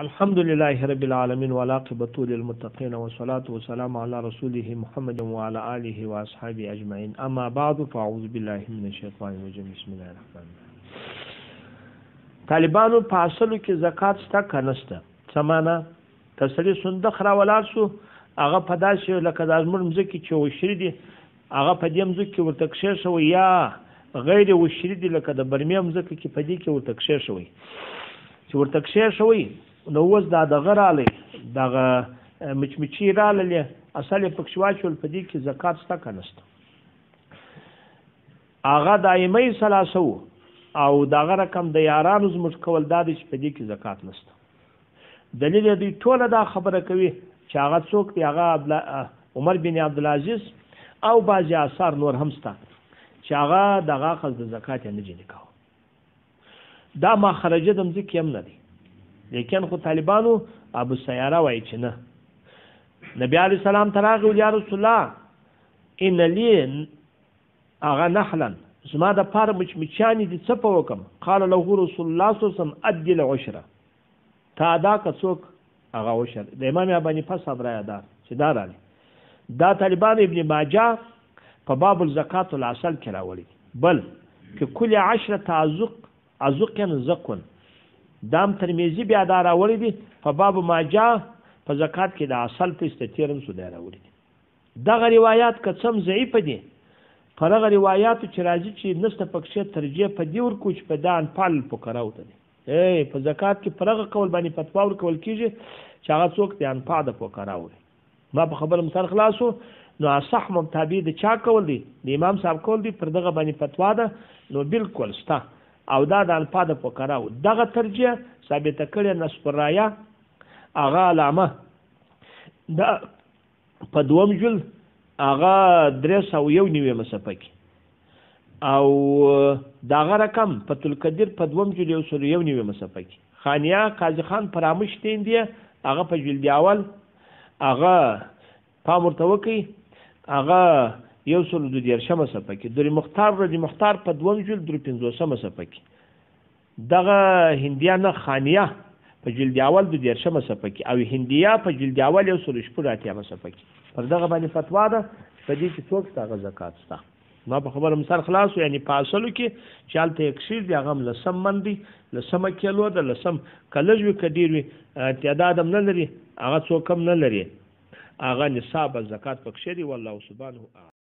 الحمد لله رب العالمين والعاقبة للمتقين والصلاة والسلام على رسوله محمد وعلى آله وأصحابه أجمعين أما بعد فأعوذ بالله من الشيطان الرجيم بسم الله الرحمن الرحيم طالبانو په اصلو کې زکات شته که نشته څه معنا تسړي صندوق راولاړ شو هغه په داسې لکه د زموږ مځکې چې وشري دي هغه په دې مځکې کې ورته کښې شوی یا غیر وشري دي لکه د برمې مځکه کې په دې کې ورته کښې شوی چې ورته کښې شوی نو اوس دا دغه رالی دغه مچمچي راللې اصل یې پکښې واچول په دې کې زکات شته که نشته هغه دایمي ثلاثه وو او دغه رقم د یارانو زموږ کول دا دی چې په دې کې زکات نشته دلیل یې دوی ټوله دا خبره کوي چې هغه څوک دی هغه عمر بن عبدالعزیز او بعضې آثار نور هم شته چې هغه دغه اخذ د زکات یې نه جنې کوه دا مخرجه د مځکې هم نه دی لیکن خو طالبانو ابو سیاره وایي چې نه نبی علیه السلام ته راغی یا رسول الله ان لی هغه نحلا زما د پاره مچمچیانې دي څه په وکړم قال له رسول الله صلی الله علیه وسلم ادي العشره تا ادا که څوک هغه عشر د امام ابو حنیفه صاحب رایه ده چې دا راغلی دا طالبان ابن ماجه په باب الزکات العسل کې راوړي بل که کل 10 ازق زقون دام ترمیزی بیا دا راوړي دي په باب ماجه په زکات کې د عسل په استتیرم سو دی راوړي دي دغه روایت که څم ضعیف دي پر هغه روایتو چې راځي چې نسته پکښې ترجیح په دې ورکو چې په دا انفال فقراو ته دي په زکات کې پر هغه قول باندې فتوا ورکول کېږي چې هغه څوک د انفال د فقراو دي ما په خبره مثال خلاصو نو اصح متابع د چا کول دي د امام صاحب کول دي پر دغه باندې فتوا ده نو بالکل شته او دا د انفال د فقراو دغه ترجیح ثابته کړې نصب الرایه هغه علامه دا په دوم جلد هغه 391 صفحه کې او دغه رقم فتح القدیر په دوم جلد 191 صفحه کې خانیه قاضي خان فراموش دین دی هغه په جلد اول هغه پام ورته وکړي هغه 112 صفحه کې در مختار په دوم جلد 350 صفحه کې دغه هندیانه خانیه په جلد اول 12 صفحه کې او هندیه په جلد اول 114 صفحه کې پر دغه باندې فتوا ده په دې کې څوک څنګه زکات شته ما په خبره مثال خلاص یعنی په اصلو کې چالته اکثر دی هغه لسم من دی لسم کیلو ده لسم کلج وی کډیر وی تعداد هم نه لري هغه څوک هم نه لري هغه نصاب زکات پکښې دی والله سبحانه